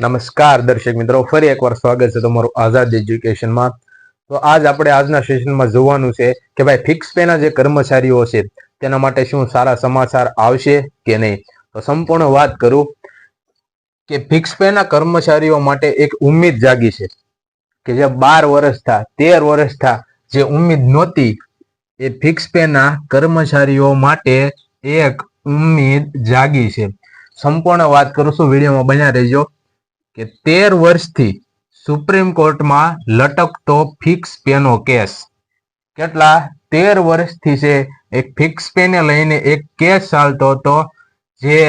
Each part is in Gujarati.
નમસ્કાર દર્શક મિત્રો, ફરી એકવાર સ્વાગત છે તમારું આઝાદ એજ્યુકેશનમાં। તો આપણે આજના સેશનમાં જોવાનું છે કે ભાઈ ફિક્સ પેના જે કર્મચારીઓ છે તેના માટે શું સારા સમાચાર આવશે કે નહીં। તો સંપૂર્ણ વાત કરું કે ફિક્સ પેના કર્મચારીઓ માટે એક ઉમ્મીદ જાગી છે કે જે 12 વર્ષ થા 13 વર્ષ થા જે ઉમ્મીદ નહોતી એ ફિક્સ પેના કર્મચારીઓ માટે એક ઉમ્મીદ જાગી છે। સંપૂર્ણ વાત કરું છું, વિડીયોમાં બન્યા રહેજો। કે 13 વર્ષથી સુપ્રીમ કોર્ટમાં લટકતો ફિક્સ પેનો કેસ, કેટલા 13 વર્ષથી છે એક ફિક્સ પેને લઈને એક કેસ ચાલતો હતો જે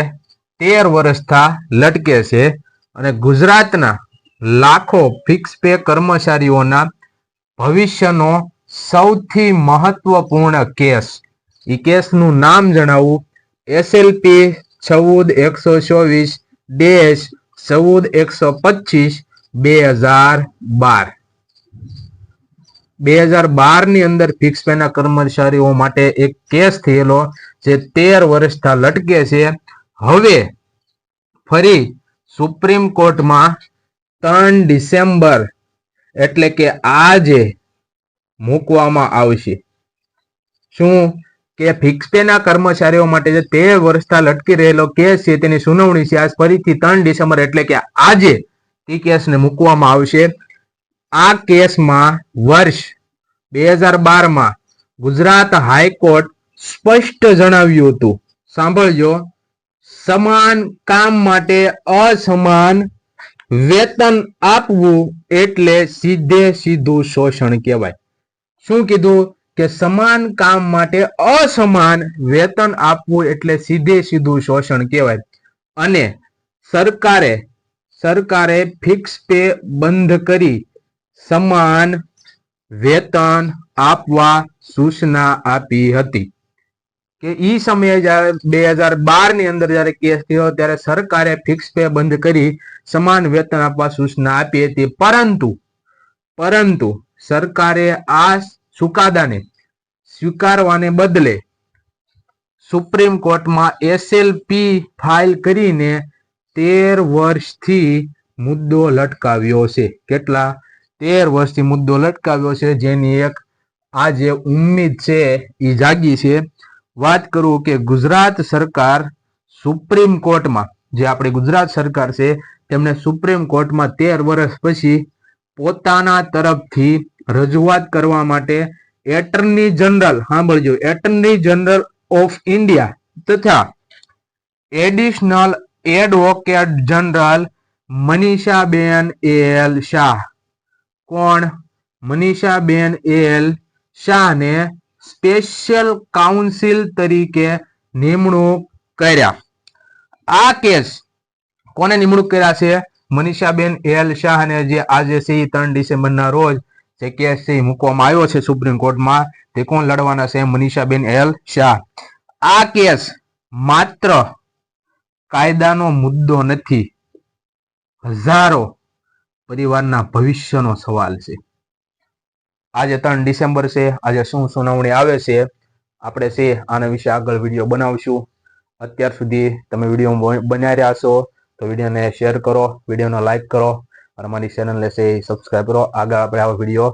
13 વર્ષથી લટકે છે અને ગુજરાતના લાખો ફિક્સ પે કર્મચારીઓના ભવિષ્યનો સૌથી મહત્વપૂર્ણ કેસ। એ કેસનું નામ જણાવું, SLP 14124/14125/2012। 2012 ની અંદર ફિક્સ પેના કર્મચારીઓ માટે એક કેસ થયેલો જે 13 વર્ષથી લટકે છે। હવે ફરી સુપ્રીમ કોર્ટમાં 3 ડિસેમ્બર એટલે કે આજે મૂકવામાં આવશે। શું કે ફિક્સ પેના કર્મચારીઓ માટે જે 13 વર્ષથી લટકી રહેલો કેસ છે તેની સુનાવણી છે આજ ફરીથી 3 ડિસેમ્બર એટલે કે આજે એ કેસને મૂકવામાં આવશે। આ કેસમાં વર્ષ 2012માં ગુજરાત હાઈકોર્ટ સ્પષ્ટ જણાવ્યું હતું, સાંભળજો, સમાન કામ માટે અસમાન વેતન આપવું એટલે સીધે સીધું શોષણ કહેવાય। શું કીધું કે સમાન કામ માટે અસમાન વેતન આપવું એટલે સીધે સીધું શોષણ કહેવાય અને સરકારે ફિક્સ પે બંધ કરી સમાન વેતન આપવા સૂચના આપી હતી। કે ઈ સમયે જ્યારે 2012 ની અંદર જ્યારે કેસ થયો ત્યારે સરકારે ફિક્સ પે બંધ કરી સમાન વેતન આપવા સૂચના આપી હતી, પરંતુ સરકારે આ ચુકાદાને સ્વીકારવાને બદલે સુપ્રીમ કોર્ટમાં SLP ફાઇલ કરીને 13 વર્ષથી મુદ્દો લટકાવ્યો છે। કેટલા 13 વર્ષથી મુદ્દો લટકાવ્યો છે, જેની એક આ જે ઉમ્મીદ છે એ જાગી છે। વાત કરું કે ગુજરાત સરકાર સુપ્રીમ કોર્ટમાં, જે આપણી ગુજરાત સરકાર છે તેમણે સુપ્રીમ કોર્ટમાં 13 વર્ષ પછી પોતાના તરફથી રજૂઆત કરવા માટે એટર્ની જનરલ, સાંભળજો, એટર્ની જનરલ ઓફ ઇન્ડિયા તથા એડિશનલ એડવોકેટ જનરલ મનીષાબેન AL શાહ, કોણ? મનીષાબેન AL શાહને સ્પેશિયલ કાઉન્સિલ તરીકે નિમણૂક કર્યા। આ કેસ કોને નિમણૂક કર્યા છે? મનીષાબેન AL શાહને, જે આજે છે 3 ડિસેમ્બરના રોજ જે કેસ છે મૂકવામાં આવ્યો છે સુપ્રીમ કોર્ટમાં, તે કોણ લડવાના છે? મનીષાબેન AL શાહ। આ કેસ માત્ર કાયદાનો મુદ્દો નથી, હજારો પરિવારના ભવિષ્યનો સવાલ છે। આજે 3 ડિસેમ્બર છે, આજે શું સુનાવણી આવે છે આપણે છે આના વિશે આગળ વિડીયો બનાવશું। અત્યાર સુધી તમે વિડીયો બન્યા રહ્યા છો તો વિડીયોને શેર કરો, વિડીયોને લાઈક કરો અને અમારી ચેનલને સબસ્ક્રાઈબ કરો। આગળ આપણે આવા વિડીયો